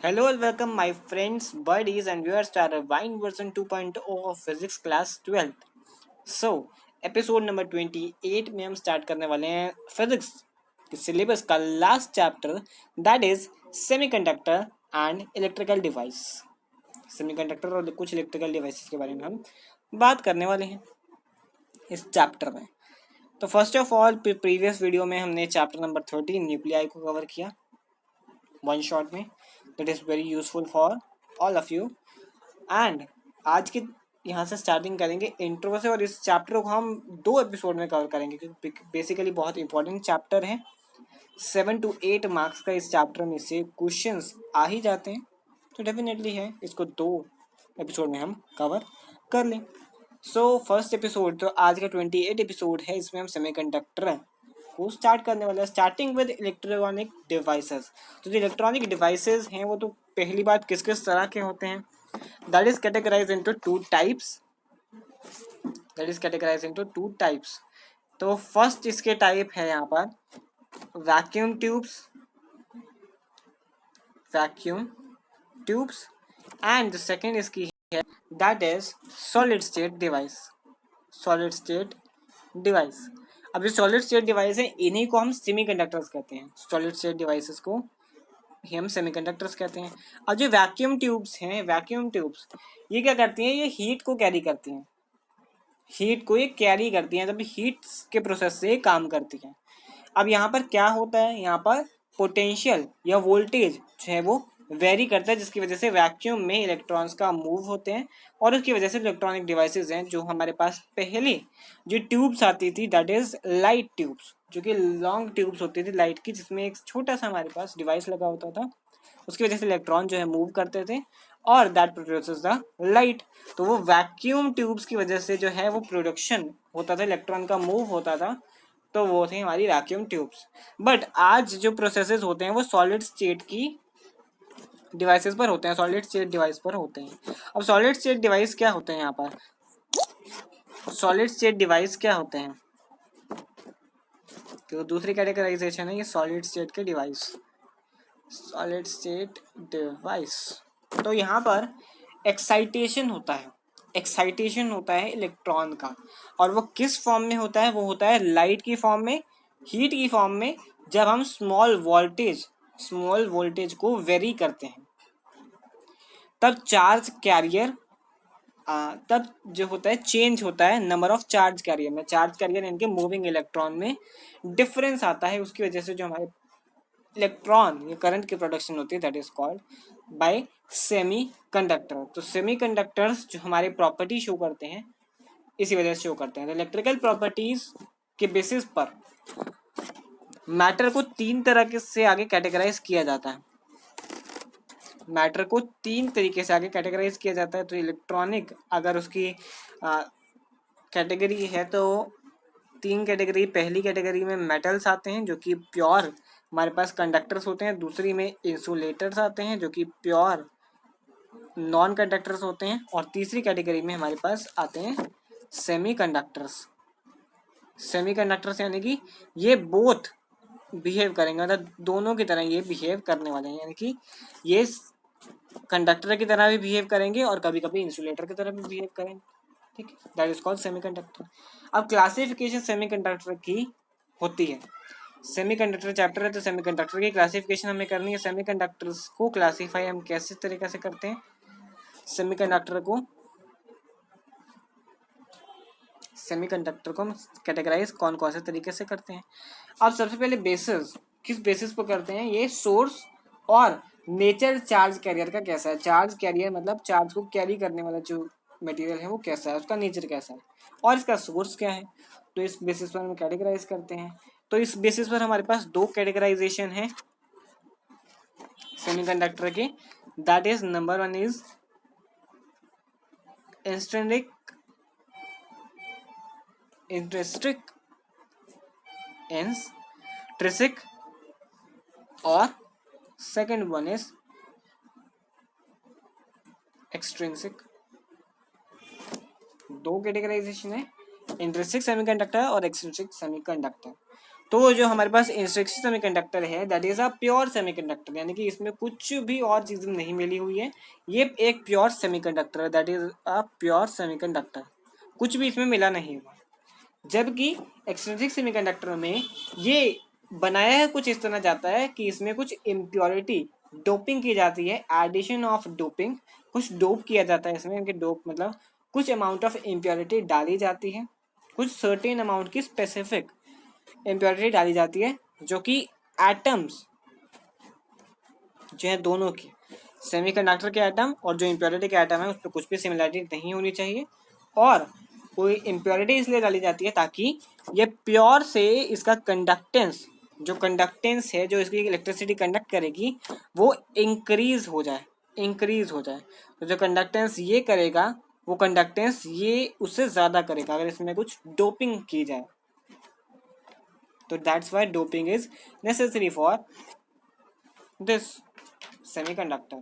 Hello and welcome my friends, buddies and viewers to our Vine version 2.0 of Physics Class 12th. So, episode number 28 में हम start करने वाले हैं physics के syllabus का last chapter that is semiconductor and electrical device. Semiconductor और कुछ electrical devices के बारे में हम बात करने वाले हैं इस चैप्टर में। तो first of all previous video में हमने चैप्टर नंबर 13 न्यूक्लियाई को कवर किया वन शॉट में। That is very useful for all of you. And आज के यहाँ से स्टार्टिंग करेंगे इंट्रो से, और इस चैप्टर को हम 2 एपिसोड में कवर करेंगे क्योंकि बेसिकली बहुत इंपॉर्टेंट चैप्टर है। 7 to 8 मार्क्स का इस चैप्टर में से क्वेश्चंस आ ही जाते हैं, तो डेफिनेटली है इसको 2 एपिसोड में हम कवर कर लें। सो फर्स्ट एपिसोड तो आज का 28 एपिसोड है, इसमें हम सेमीकंडक्टर को स्टार्ट करने वाले हैं, स्टार्टिंग विद इलेक्ट्रॉनिक डिवाइसेस। तो जो इलेक्ट्रॉनिक डिवाइसेस हैं वो तो पहली बात किस किस तरह के होते हैं, that is categorise into two types. तो फर्स्ट इसके टाइप है यहाँ पर vacuum tubes and the second इसकी है that is solid state device. अब जो सॉलिड स्टेट डिवाइस है इन्हीं को हम सेमीकंडक्टर्स कहते हैं। सॉलिड स्टेट डिवाइसेस को ही हम सेमीकंडक्टर्स कहते हैं। अब जो वैक्यूम ट्यूब्स ये क्या करती हैं, ये हीट को कैरी करती हैं, तभी हीट के प्रोसेस से काम करती हैं। अब यहाँ पर क्या होता है, यहाँ पर पोटेंशियल या वोल्टेज जो है वो वेरी करता है, जिसकी वजह से वैक्यूम में इलेक्ट्रॉन्स का मूव होते हैं, और उसकी वजह से इलेक्ट्रॉनिक डिवाइसेस हैं जो हमारे पास पहले जो ट्यूब्स आती थी दैट इज लाइट ट्यूब्स, जो कि लॉन्ग ट्यूब्स होती थी लाइट की, जिसमें एक छोटा सा हमारे पास डिवाइस लगा होता था, उसकी वजह से इलेक्ट्रॉन जो है मूव करते थे और दैट प्रोड्यूसेस द लाइट। तो वो वैक्यूम ट्यूब्स की वजह से जो है वो प्रोडक्शन होता था, इलेक्ट्रॉन का मूव होता था, तो वो थे हमारी वैक्यूम ट्यूब्स। बट आज जो प्रोसेसेस होते हैं वो सॉलिड स्टेट डिवाइस पर होते हैं। अब सॉलिड स्टेट डिवाइस क्या होते हैं, यहाँ पर सॉलिड स्टेट डिवाइस क्या होते हैं, तो दूसरी कैटेगराइजेशन है ये सॉलिड स्टेट डिवाइस। तो यहाँ पर एक्साइटेशन होता है इलेक्ट्रॉन का, और वो किस फॉर्म में होता है, वो होता है लाइट की फॉर्म में, हीट की फॉर्म में, जब हम स्मॉल वोल्टेज को वेरी करते हैं तब तब जो होता है चेंज होता है नंबर ऑफ चार्ज कैरियर इनके मूविंग इलेक्ट्रॉन में डिफरेंस आता है, उसकी वजह से जो हमारे इलेक्ट्रॉन या करंट की प्रोडक्शन होती है that is called by semi conductor. तो सेमी कंडक्टर्स जो हमारे प्रॉपर्टी शो करते हैं इसी वजह से शो करते हैं। इलेक्ट्रिकल प्रॉपर्टीज के बेसिस पर मैटर को 3 तरह से आगे कैटेगराइज किया जाता है। तो इलेक्ट्रॉनिक अगर उसकी कैटेगरी है तो 3 कैटेगरी। पहली कैटेगरी में मेटल्स आते हैं जो कि प्योर हमारे पास कंडक्टर्स होते हैं, दूसरी में इंसुलेटर्स आते हैं जो कि प्योर नॉन कंडक्टर्स होते हैं, और तीसरी कैटेगरी में हमारे पास आते हैं सेमीकंडक्टर्स यानी कि ये बोथ बिहेव करेंगे, मतलब दोनों की तरह ये बिहेव करने वाले हैं, यानी कि ये कंडक्टर की तरह भी बिहेव करेंगे और कभी कभी इंसुलेटर की तरह भी बिहेव करेंगे। ठीक है, दैट इज कॉल्ड सेमीकंडक्टर। अब क्लासिफिकेशन सेमीकंडक्टर की होती है, सेमीकंडक्टर चैप्टर है तो सेमीकंडक्टर की क्लासिफिकेशन हमें करनी है। सेमीकंडक्टर्स को क्लासीफाई हम कैसे तरीके से करते हैं, सेमीकंडक्टर को हम कैटेगराइज कौन कौन से तरीके से करते हैं। अब सबसे पहले किस बेसिस पर करते हैं, ये सोर्स और नेचर चार्ज कैरियर का कैसा है। चार्ज कैरियर मतलब चार्ज को कैरी करने वाला जो मटेरियल है वो कैसा है, उसका नेचर कैसा है, और इसका सोर्स क्या है, तो इस बेसिस पर हम कैटेगराइज करते हैं। तो इस बेसिस पर हमारे पास 2 कैटेगराइजेशन है सेमीकंडक्टर के, that is number 1 is intrinsic और second one is extrinsic. 2 categorization है, इंट्रिंसिक सेमीकंडक्टर और एक्सट्रिंसिक सेमीकंडक्टर। तो जो हमारे पास इंस्ट्रक्शन सेमीकंडक्टर है that is a pure semiconductor, यानी कि इसमें कुछ भी और चीज नहीं मिली हुई है, ये एक प्योर सेमीकंडक्टर है, that is a pure semiconductor, कुछ भी इसमें मिला नहीं हुआ। जबकि एक्सट्रिंसिक सेमीकंडक्टर में ये बनाया है कुछ इस तरह जाता है कि इसमें कुछ इम्प्योरिटी डोपिंग की जाती है, एडिशन ऑफ डोपिंग, कुछ डोप किया जाता है इसमें, डोप मतलब कुछ अमाउंट ऑफ इम्प्योरिटी डाली जाती है, कुछ सर्टेन अमाउंट की स्पेसिफिक इम्प्योरिटी डाली जाती है, जो कि एटम्स जो है दोनों की, सेमीकंडक्टर के एटम और जो इम्प्योरिटी के एटम है उस पर कुछ भी सिमिलरिटी नहीं होनी चाहिए, और कोई इम्प्योरिटी इसलिए डाली जाती है ताकि ये प्योर से इसका कंडक्टेंस, जो कंडक्टेंस है जो इसकी इलेक्ट्रिसिटी कंडक्ट करेगी वो इंक्रीज हो जाए, इंक्रीज हो जाए। तो जो कंडक्टेंस ये करेगा वो कंडक्टेंस ये उससे ज़्यादा करेगा अगर इसमें कुछ डोपिंग की जाए। तो that's why doping is necessary for this semiconductor.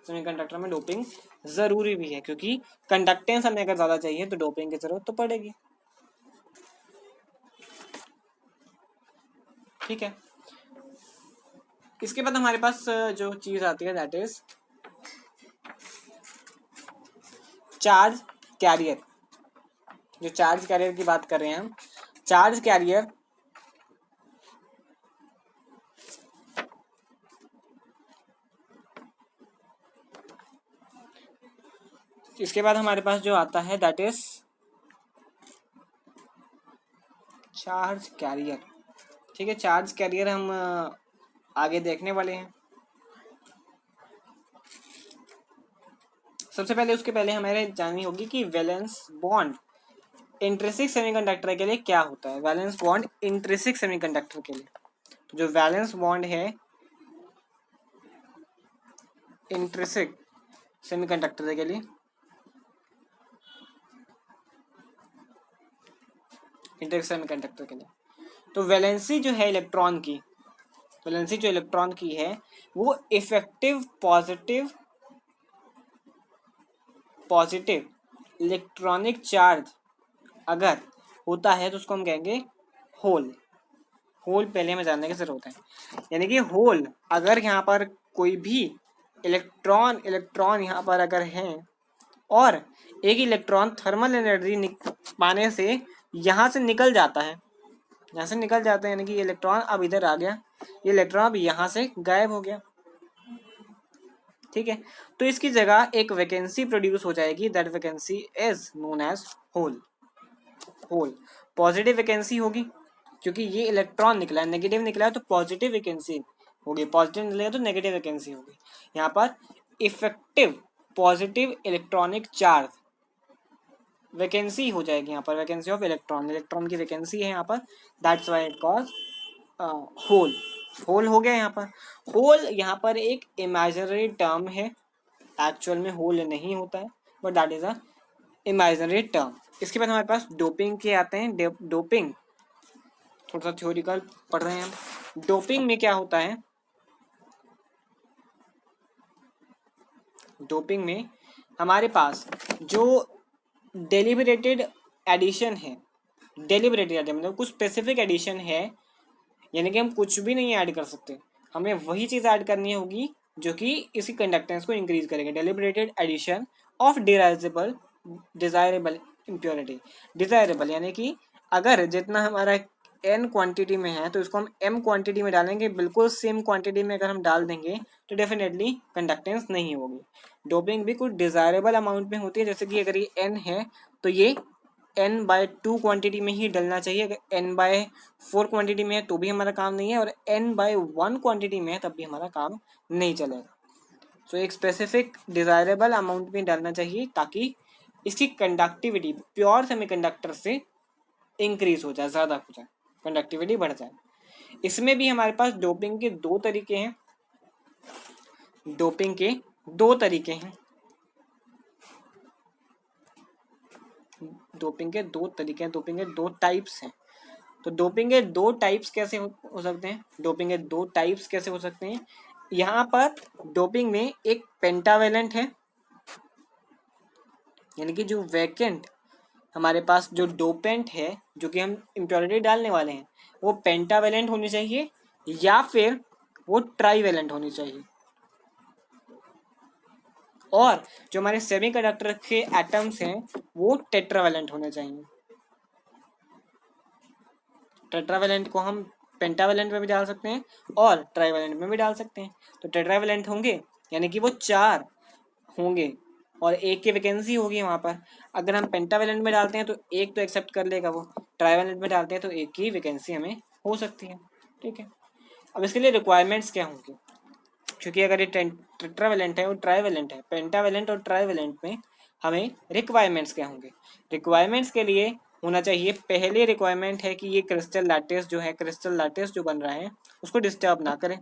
Semiconductor में डोपिंग जरूरी भी है क्योंकि कंडक्टेंस हमें अगर ज्यादा चाहिए तो डोपिंग की जरूरत तो पड़ेगी। ठीक है, इसके बाद हमारे पास जो चीज आती है दैट इज चार्ज कैरियर। जो चार्ज कैरियर की बात कर रहे हैं हम, चार्ज कैरियर इसके बाद हमारे पास जो आता है दैट इज चार्ज कैरियर। ठीक है, चार्ज कैरियर हम आगे देखने वाले हैं। सबसे पहले उसके पहले हमें जाननी होगी कि वैलेंस बॉन्ड इंट्रिंसिक सेमीकंडक्टर के लिए क्या होता है। वैलेंस बॉन्ड इंट्रिंसिक सेमीकंडक्टर के लिए, तो जो वैलेंस बॉन्ड है इंट्रिंसिक सेमीकंडक्टर के लिए, इंट्रिंसिक सेमीकंडक्टर के लिए, तो वैलेंसी जो है इलेक्ट्रॉन की, वैलेंसी जो इलेक्ट्रॉन की है वो इफेक्टिव पॉजिटिव इलेक्ट्रॉनिक चार्ज अगर होता है तो उसको हम कहेंगे होल। होल पहले हमें जानने की जरूरत है, यानी कि होल अगर यहाँ पर कोई भी इलेक्ट्रॉन यहाँ पर अगर है और एक इलेक्ट्रॉन थर्मल एनर्जी पाने से यहाँ से निकल जाता है, यहाँ से निकल जाता है, यानी कि ये इलेक्ट्रॉन अब इधर आ गया, ये इलेक्ट्रॉन अब यहाँ से गायब हो गया। ठीक है, तो इसकी जगह एक वैकेंसी प्रोड्यूस हो जाएगी, that vacancy is known as hole. Hole positive vacancy होगी क्योंकि ये इलेक्ट्रॉन निकला है, नेगेटिव निकला है तो पॉजिटिव वैकेंसी होगी, पॉजिटिव निकलेगा तो नेगेटिव वैकेंसी होगी। यहाँ पर effective positive electronic charge vacancy हो जाएगी, यहाँ पर वैकेंसी ऑफ इलेक्ट्रॉन, इलेक्ट्रॉन की वैकेंसी है यहाँ पर, that's why it called hole. Hole हो गया यहाँ पर। होल यहाँ पर एक इमेजिनरी टर्म है, एक्चुअल में होल नहीं होता है but that is a imaginary term. इसके बाद हमारे पास डोपिंग के आते हैं। डोपिंग थोड़ा सा थ्योरिकल पढ़ रहे हैं हम। डोपिंग में क्या होता है, डोपिंग में हमारे पास जो डेलिबरेटेड एडिशन है, डेलिबरेटेड मतलब कुछ स्पेसिफिक एडिशन है, यानी कि हम कुछ भी नहीं ऐड कर सकते, हमें वही चीज़ ऐड करनी होगी जो कि इसी कंडक्टेंस को इंक्रीज करेगा। Deliberated addition of desirable impurity. Desirable यानी कि अगर जितना हमारा n क्वांटिटी में है तो इसको हम m क्वांटिटी में डालेंगे, बिल्कुल सेम क्वांटिटी में अगर हम डाल देंगे तो डेफिनेटली कंडक्टेंस नहीं होगी। डोपिंग भी कुछ डिजायरेबल अमाउंट में होती है, जैसे कि अगर ये n है तो ये n/2 क्वांटिटी में ही डलना चाहिए, अगर n/4 क्वांटिटी में है तो भी हमारा काम नहीं है, और n/1 क्वांटिटी में है तब भी हमारा काम नहीं चलेगा। सो एक स्पेसिफिक डिजायरेबल अमाउंट में डालना चाहिए ताकि इसकी कंडक्टिविटी प्योर सेमीकंडक्टर से इंक्रीज हो जाए, ज़्यादा हो जाए, कंडक्टिविटी बढ़ जाए। इसमें भी हमारे पास डोपिंग के दो तरीके हैं, डोपिंग के दो तरीके हैं, डोपिंग के दो तरीके हैं, डोपिंग के दो टाइप्स हैं। तो डोपिंग के दो टाइप्स कैसे हो सकते हैं, डोपिंग के दो टाइप्स कैसे हो सकते हैं। यहाँ पर डोपिंग में एक पेंटावेलेंट है, यानी कि जो वैकेंट हमारे पास जो डोपेंट है जो कि हम इम्प्योरिटी डालने वाले हैं वो पेंटावेलेंट होनी चाहिए या फिर वो ट्राईवेलेंट होनी चाहिए। और जो हमारे सेमीकंडक्टर के एटम्स हैं वो टेट्रावेलेंट होने चाहिए। टेट्रावेलेंट को हम पेंटावेलेंट में भी डाल सकते हैं और ट्राईवेलेंट में भी डाल सकते हैं। तो टेट्रावेलेंट होंगे यानी कि वो 4 होंगे और एक की वैकेंसी होगी वहाँ पर। अगर हम पेंटावेलेंट में डालते हैं तो एक तो एक्सेप्ट कर लेगा वो, ट्राईवेलेंट में डालते हैं तो एक की वैकेंसी हमें हो सकती है। ठीक है, अब इसके लिए रिक्वायरमेंट्स क्या होंगे, क्योंकि अगर ये टेट्रावेलेंट है और ट्राईवेलेंट है, पेंटावेलेंट और ट्राईवेलेंट में हमें रिक्वायरमेंट्स क्या होंगे। रिक्वायरमेंट्स के लिए होना चाहिए, पहले रिक्वायरमेंट है कि ये क्रिस्टल लैटिस जो है, क्रिस्टल लैटिस जो बन रहा है उसको डिस्टर्ब ना करें,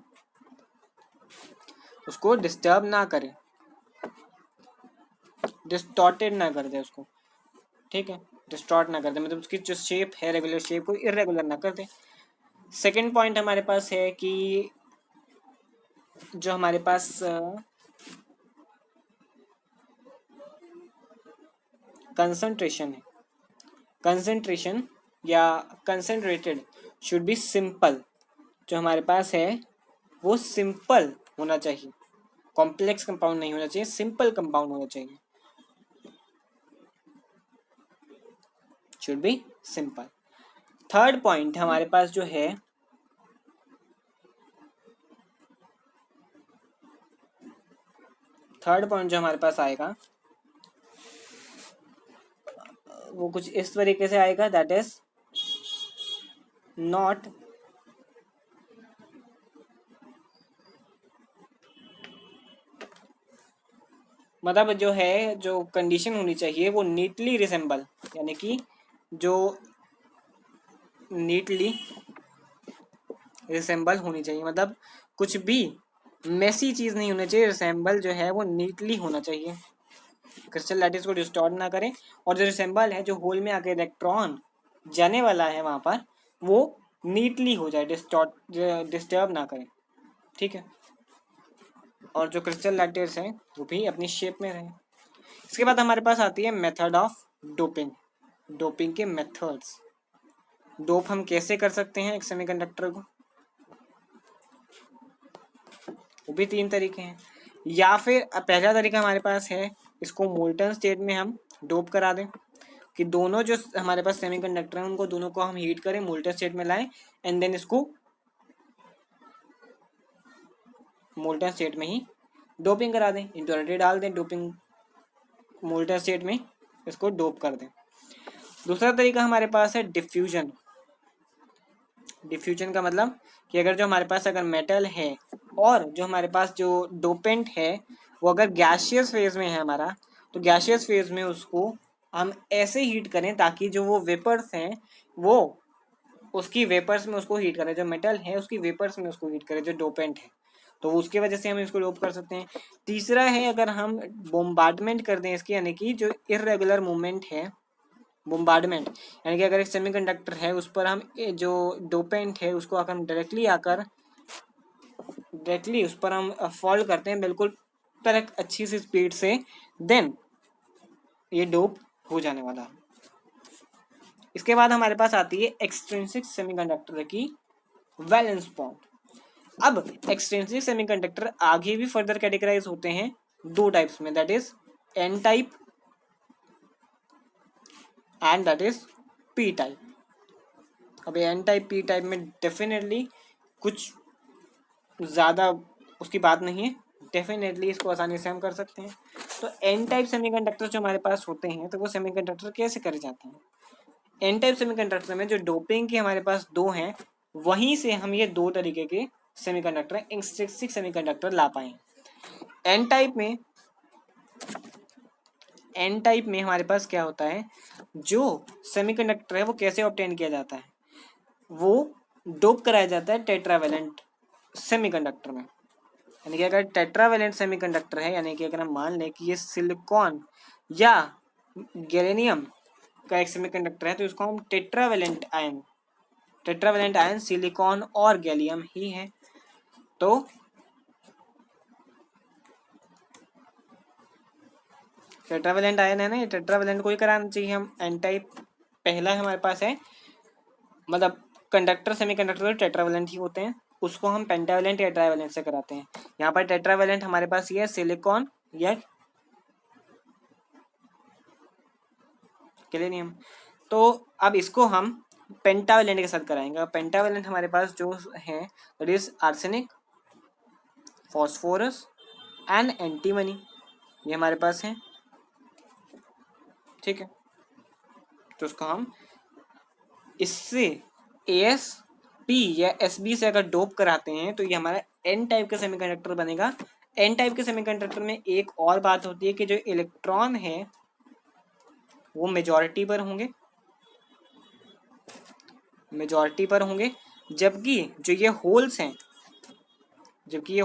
उसको डिस्टर्ब ना करें, डिस्टॉर्टेड ना कर दे उसको। ठीक है, डिस्टॉर्ट ना कर दे, मतलब उसकी जो शेप है रेगुलर शेप को इरेगुलर ना कर दे। सेकेंड पॉइंट हमारे पास है कि जो हमारे पास कंसंट्रेशन है, कंसंट्रेशन या कंसंट्रेटेड शुड बी सिंपल। जो हमारे पास है वो सिंपल होना चाहिए, कॉम्प्लेक्स कंपाउंड नहीं होना चाहिए, सिंपल कंपाउंड होना चाहिए, should be simple. Third point हमारे पास जो है थर्ड पॉइंट जो हमारे पास आएगा वो कुछ इस तरीके से आएगा, दैट इज नॉट मतलब जो है जो कंडीशन होनी चाहिए वो नीटली रिसेंबल, यानी कि जो नीटली रिसेंबल होनी चाहिए, मतलब कुछ भी मेसी चीज़ नहीं होनी चाहिए, रिसेंबल जो है वो नीटली होना चाहिए, क्रिस्टल लैटिस को डिस्टॉर्ट ना करें। और जो रिसेंबल है, जो होल में आके इलेक्ट्रॉन जाने वाला है वहाँ पर, वो नीटली हो जाए, डिस्टर्ब ना करें। ठीक है, और जो क्रिस्टल लैटिस है वो भी अपनी शेप में रहे। इसके बाद हमारे पास आती है मेथड ऑफ डोपिंग, डोपिंग के मेथड्स। डोप हम कैसे कर सकते हैं एक सेमीकंडक्टर को, वो भी 3 तरीके हैं। या फिर पहला तरीका हमारे पास है, इसको मोल्टन स्टेट में हम डोप करा दें, कि दोनों जो हमारे पास सेमीकंडक्टर हैं उनको दोनों को हम हीट करें, मोल्टन स्टेट में लाएं एंड देन इसको मोल्टन स्टेट में ही डोपिंग करा दें, इम्प्योरिटी डाल दें, डोपिंग मोल्टन स्टेट में इसको डोप कर दें। दूसरा तरीका हमारे पास है डिफ्यूजन। डिफ्यूजन का मतलब कि अगर जो हमारे पास अगर मेटल है और जो हमारे पास जो डोपेंट है वो अगर गैसियस फेज में है हमारा, तो गैसियस फेज में उसको हम ऐसे हीट करें ताकि जो वो वेपर्स हैं वो उसकी वेपर्स में उसको हीट करें, जो मेटल है उसकी वेपर्स में उसको हीट करें जो डोपेंट है, तो उसकी वजह से हम इसको डोप कर सकते हैं। तीसरा है अगर हम बोम्बार्डमेंट कर दें इसकी, यानी कि जो इरेगुलर मूवमेंट है, बोम्बार्डमेंट यानी कि अगर एक सेमीकंडक्टर है उस पर हम जो डोपेंट है उसको अगर हम डायरेक्टली उस पर हम फॉल करते हैं बिल्कुल पर एक अच्छी सी स्पीड से, देन ये डोप हो जाने वाला है। इसके बाद हमारे पास आती है एक्सट्रिंसिक सेमीकंडक्टर की वैलेंस बॉन्ड। अब एक्सट्रिंसिक सेमीकंडक्टर आगे भी फर्दर कैटेगराइज होते हैं 2 टाइप्स में, that is N type and that is P type. अब एन टाइप पी टाइप में डेफिनेटली कुछ ज़्यादा उसकी बात नहीं है, डेफिनेटली इसको आसानी से हम कर सकते हैं। तो एन टाइप सेमीकंडक्टर जो हमारे पास होते हैं तो वो सेमीकंडक्टर कैसे करे जाते हैं। एन टाइप सेमीकंडक्टर में जो डोपिंग के हमारे पास 2 हैं वहीं से हम ये 2 तरीके के सेमीकंडक्टर एक्सट्रिंसिक सेमीकंडक्टर ला पाए। एन टाइप में हमारे पास क्या होता है, जो सेमीकंडक्टर है वो कैसे ऑब्टेन किया जाता है, वो डोप कराया जाता है टेट्रावेलेंट सेमीकंडक्टर में। यानी कि अगर टेट्रावेलेंट सेमीकंडक्टर है, यानी कि अगर हम मान लें कि ये सिलिकॉन या गैलियम का एक सेमीकंडक्टर है तो इसको हम टेट्रावेलेंट आयन सिलिकॉन और गैलियम ही है। तो टेट्रावेलेंट आयन है ना, ये टेट्रावेलेंट को ही कराना चाहिए हम एन टाइप। पहला हमारे पास है, मतलब कंडक्टर सेमीकंडक्टर टेट्रावेलेंट ही होते हैं, उसको हम पेंटावेलेंट या ट्राइवेलेंट से कराते हैं। यहाँ पर टेट्रावेलेंट हमारे पास ये है सिलिकॉन या गैलियम। तो अब इसको हम पेंटावेलेंट के साथ कराएंगे। पेंटावेलेंट हमारे पास जो है that is arsenic, phosphorus and antimony, ये हमारे पास है। ठीक है, तो उसको हम इससे AsP या Sb से अगर डोप कराते हैं तो ये हमारा N टाइप का सेमीकंडक्टर बनेगा। N टाइप के सेमीकंडक्टर में एक और बात होती है कि जो इलेक्ट्रॉन है वो मेजॉरिटी पर होंगे, जबकि जो ये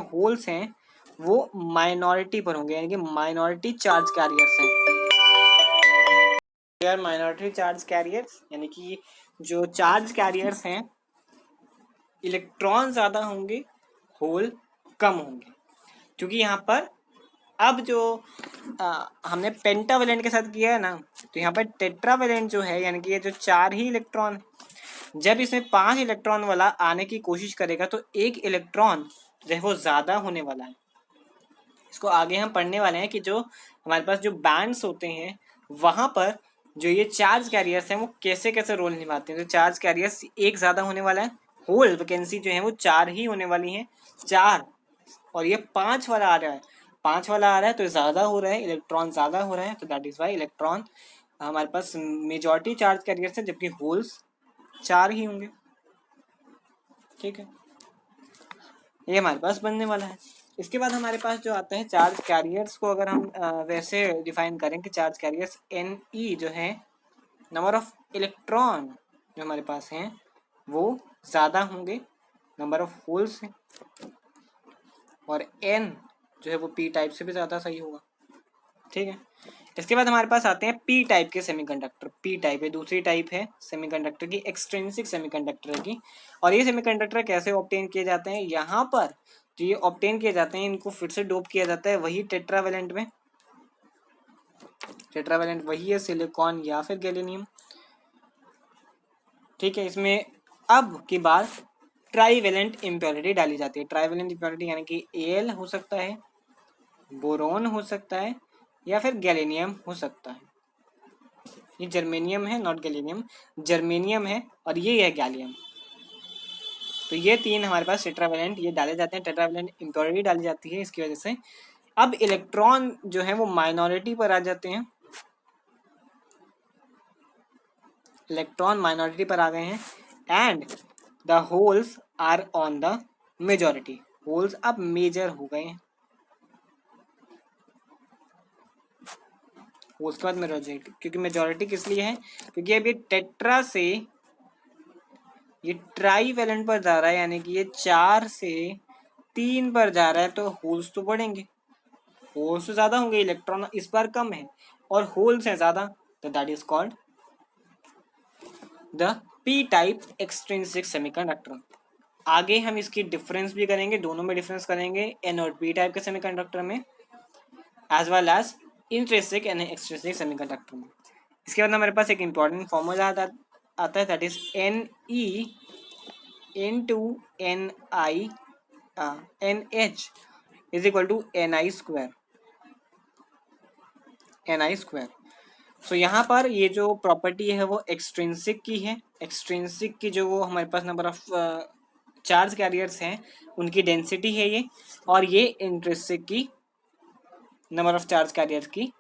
होल्स हैं वो माइनॉरिटी पर होंगे, यानी कि माइनॉरिटी चार्ज कैरियर्स हैं। यार माइनॉरिटी चार्ज कैरियर्स यानी कि जो चार्ज कैरियर्स हैं, इलेक्ट्रॉन ज़्यादा होंगे, होल कम होंगे। क्योंकि यहाँ पर अब जो हमने पेंटावेलेंट के साथ किया है ना, तो यहाँ पर टेट्रावेलेंट जो है यानी कि ये जो 4 ही इलेक्ट्रॉन, जब इसमें 5 इलेक्ट्रॉन वाला आने की कोशिश करेगा तो एक इलेक्ट्रॉन जो है वो ज़्यादा होने वाला है। इसको आगे हम पढ़ने वाले हैं कि जो हमारे पास जो बैंड्स होते हैं वहाँ पर जो ये चार्ज कैरियर्स हैं वो कैसे कैसे रोल निभाते हैं। तो चार्ज कैरियर्स एक ज़्यादा होने वाला है, होल वैकेंसी जो है वो 4 ही होने वाली है, 4, और ये 5 वाला आ रहा है, 5 वाला आ रहा है तो ज़्यादा हो रहा है, इलेक्ट्रॉन ज़्यादा हो रहा है, तो दैट इज़ वाई इलेक्ट्रॉन हमारे पास मेजॉरिटी चार्ज कैरियर्स है, जबकि होल्स 4 ही होंगे। ठीक है, ये हमारे पास बनने वाला है। इसके बाद हमारे पास जो आता है चार्ज कैरियर्स को अगर हम वैसे डिफाइन करें कि चार्ज कैरियर्स Ne जो है नंबर ऑफ इलेक्ट्रॉन जो हमारे पास हैं वो ज़्यादा होंगे नंबर ऑफ होल्स से, और N जो है वो P टाइप से भी ज़्यादा सही होगा। ठीक है, इसके बाद हमारे पास आते हैं P टाइप के सेमीकंडक्टर। P टाइप है दूसरी टाइप है सेमीकंडक्टर की, एक्सट्रिंसिक सेमीकंडक्टर की। और ये सेमीकंडक्टर कैसे ऑब्टेन किए जाते हैं, यहाँ पर जो ये ऑब्टेन किए जाते हैं इनको फिर से डोप किया जाता है वही टेट्रावेलेंट में। टेट्रावेलेंट वही है, सिलिकॉन या फिर गैलियम। ठीक है, इसमें अब की बात ट्राईवेलेंट इम्प्योरिटी डाली जाती है। ट्राईवेलेंट इम्प्योरिटी यानी कि Al हो सकता है, बोरोन हो सकता है, या फिर गैलियम हो सकता है। ये जर्मेनियम है, नॉट गैलियम, जर्मेनियम है, और ये है गैलियम। तो ये 3 हमारे पास टेट्रावेलेंट ये डाले जाते हैं, टेट्रावेलेंट इम्प्योरिटी डाली जाती है इसकी वजह से। अब इलेक्ट्रॉन जो है वो माइनॉरिटी पर आ जाते हैं, इलेक्ट्रॉन माइनॉरिटी पर आ गए हैं, and the holes are on the majority. Holes अब मेजर हो गए हैं, होल्स के बाद मेजॉरिटी, क्योंकि मेजॉरिटी किस लिए है, क्योंकि अब ये टेट्रा से ये ट्राईवेलेंट पर जा रहा है, यानी कि ये 4 से 3 पर जा रहा है, तो होल्स तो बढ़ेंगे, होल्स तो ज़्यादा होंगे, इलेक्ट्रॉन इस बार कम है और होल्स हैं ज़्यादा, तो that is called the P type extrinsic semiconductor. आगे हम इसकी डिफरेंस भी करेंगे, दोनों में डिफरेंस करेंगे, N और P टाइप के सेमीकंडक्टर में as well as intrinsic and extrinsic semiconductor में। इसके बाद हमारे पास एक इंपॉर्टेंट फॉर्मूला आता है that is Ne into NH is equal to Ni square. So यहाँ पर ये जो प्रॉपर्टी है वो एक्सट्रिंसिक की है, एक्सट्रिंसिक की जो वो हमारे पास नंबर ऑफ चार्ज कैरियर्स हैं उनकी डेंसिटी है ये, और ये इंट्रिंसिक की नंबर ऑफ चार्ज कैरियर्स की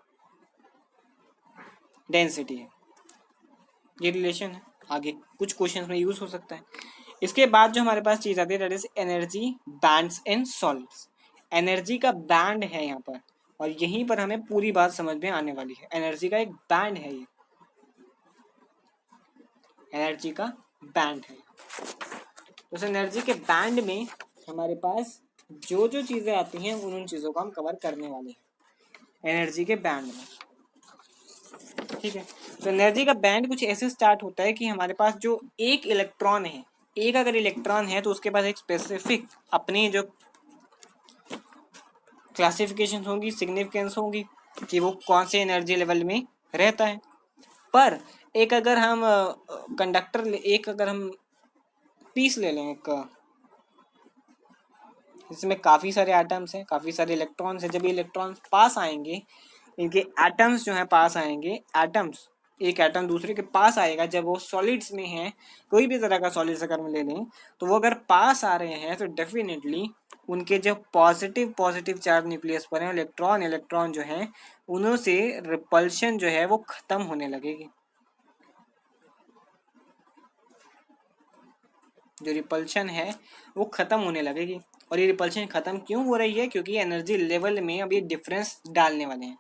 डेंसिटी है। ये रिलेशन है, आगे कुछ क्वेश्चंस में यूज हो सकता है। इसके बाद जो हमारे पास चीज आती है that is energy bands in solids. Energy का बैंड है यहाँ पर, और यहीं पर हमें पूरी बात समझ में आने वाली है। एनर्जी का एक बैंड है, ये एनर्जी का बैंड है। तो उस एनर्जी के बैंड में हमारे पास जो जो चीजें आती हैं उन चीजों को हम कवर करने वाले हैं एनर्जी के बैंड में। ठीक है, तो एनर्जी का बैंड कुछ ऐसे स्टार्ट होता है कि हमारे पास जो एक इलेक्ट्रॉन है, एक अगर इलेक्ट्रॉन है तो उसके पास एक स्पेसिफिक अपनी जो क्लासिफिकेशन होंगी, सिग्निफिकेंस होंगी, कि वो कौन से एनर्जी लेवल में रहता है। पर एक अगर हम कंडक्टर एक अगर हम पीस ले लें एक, इसमें काफ़ी सारे एटम्स हैं, काफ़ी सारे इलेक्ट्रॉन्स हैं। जब ये इलेक्ट्रॉन्स पास आएंगे, इनके एटम्स जो हैं पास आएंगे, एटम्स एक एटम दूसरे के पास आएगा जब वो सॉलिड्स में है, कोई भी तरह का सॉलिड्स अगर हम ले लें, तो वो अगर पास आ रहे हैं तो डेफिनेटली उनके जो पॉजिटिव पॉजिटिव चार्ज न्यूक्लियस पर हैं, इलेक्ट्रॉन इलेक्ट्रॉन जो हैं, उनों से रिपल्शन जो है वो खत्म होने लगेगी। जो रिपल्शन है वो खत्म होने लगेगी। और ये रिपल्शन खत्म क्यों हो रही है? क्योंकि एनर्जी लेवल में अब ये डिफरेंस डालने वाले हैं।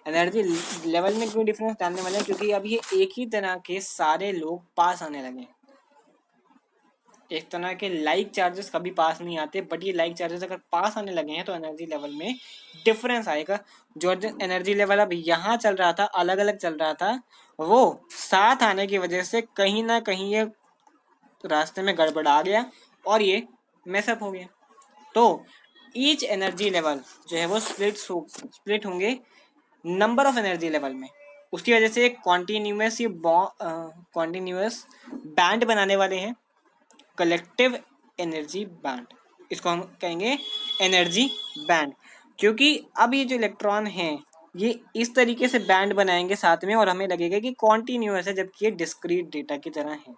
एनर्जी लेवल में क्यों डिफरेंस डालने वाले हैं? क्योंकि अब ये एक ही तरह के सारे लोग पास आने लगे हैं। एक तरह के लाइक चार्जेस कभी पास नहीं आते, बट ये लाइक चार्जेस अगर पास आने लगे हैं तो एनर्जी लेवल में डिफरेंस आएगा। जो एनर्जी लेवल अब यहाँ चल रहा था, अलग अलग चल रहा था, वो साथ आने की वजह से कहीं ना कहीं ये रास्ते में गड़बड़ आ गया और ये मैसअप हो गया। तो ईच एनर्जी लेवल जो है वो स्प्लिट होंगे नंबर ऑफ एनर्जी लेवल में। उसकी वजह से एक कॉन्टिन्यूस बैंड बनाने वाले हैं, कलेक्टिव एनर्जी बैंड। इसको हम कहेंगे एनर्जी बैंड, क्योंकि अब ये जो इलेक्ट्रॉन हैं ये इस तरीके से बैंड बनाएंगे साथ में और हमें लगेगा कि कॉन्टिन्यूस है, जबकि ये डिस्क्रीट डेटा की तरह है।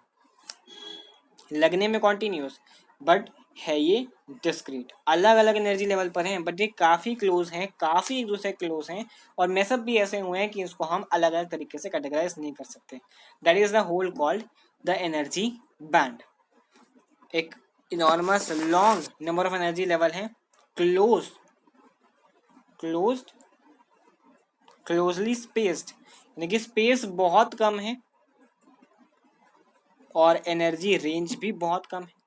लगने में कॉन्टिन्यूस बट है ये डिस्क्रीट। अलग अलग एनर्जी लेवल पर हैं बट ये काफ़ी क्लोज हैं, काफ़ी एक दूसरे क्लोज हैं। और मैसअप भी ऐसे हुए हैं कि इसको हम अलग अलग तरीके से कैटेगराइज नहीं कर सकते। That is the hole called the energy band. एक enormous long number of energy level हैं, क्लोज क्लोज्ड क्लोजली स्पेस्ड, यानी कि स्पेस बहुत कम है और एनर्जी रेंज भी बहुत कम है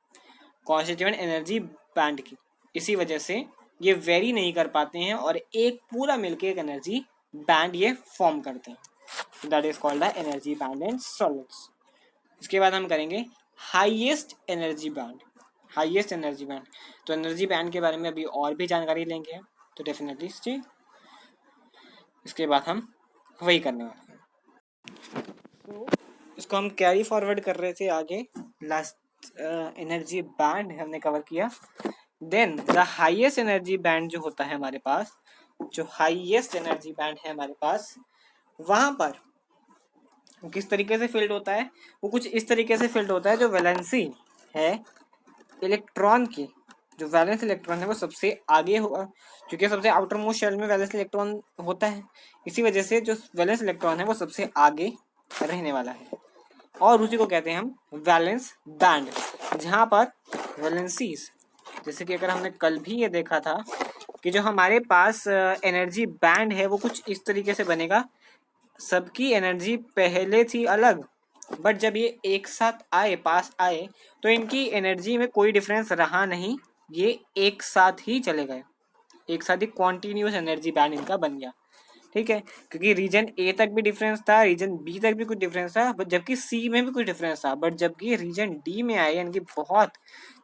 कॉन्स्टिट्यूएंट एनर्जी बैंड की। इसी वजह से ये वेरी नहीं कर पाते हैं और एक पूरा मिलके एक एनर्जी बैंड ये फॉर्म करते हैं। That is called the energy band in solids. इसके बाद हम करेंगे highest energy band. Highest energy band, तो एनर्जी बैंड के बारे में अभी और भी जानकारी लेंगे हम, तो डेफिनेटली स्टे। इसके बाद हम वही करने वाले हैं। तो इसको हम कैरी फॉरवर्ड कर रहे थे आगे। लास्ट एनर्जी बैंड हमने कवर किया। Then the highest energy band जो होता है हमारे पास, जो हाईएस्ट एनर्जी बैंड है हमारे पास, वहां पर किस तरीके से फील्ड होता है? वो कुछ इस तरीके से फील्ड होता है, जो वैलेंसी है इलेक्ट्रॉन की, जो वैलेंस इलेक्ट्रॉन है वो सबसे आगे होगा, क्योंकि सबसे आउटर मोस्ट शेल में वैलेंस इलेक्ट्रॉन होता है। इसी वजह से जो वैलेंस इलेक्ट्रॉन है वो सबसे आगे रहने वाला है और उसी को कहते हैं हम वैलेंस बैंड। जहाँ पर वैलेंसीज, जैसे कि अगर हमने कल भी ये देखा था कि जो हमारे पास एनर्जी बैंड है वो कुछ इस तरीके से बनेगा। सबकी एनर्जी पहले थी अलग, बट जब ये एक साथ आए, पास आए, तो इनकी एनर्जी में कोई डिफरेंस रहा नहीं, ये एक साथ ही चले गए, एक साथ ही कॉन्टिन्यूस एनर्जी बैंड इनका बन गया। ठीक है, क्योंकि रीजन ए तक भी डिफरेंस था, रीजन बी तक भी कुछ डिफरेंस था, बट जबकि सी में भी कुछ डिफरेंस था, बट जबकि रीजन डी में आए, यानी कि बहुत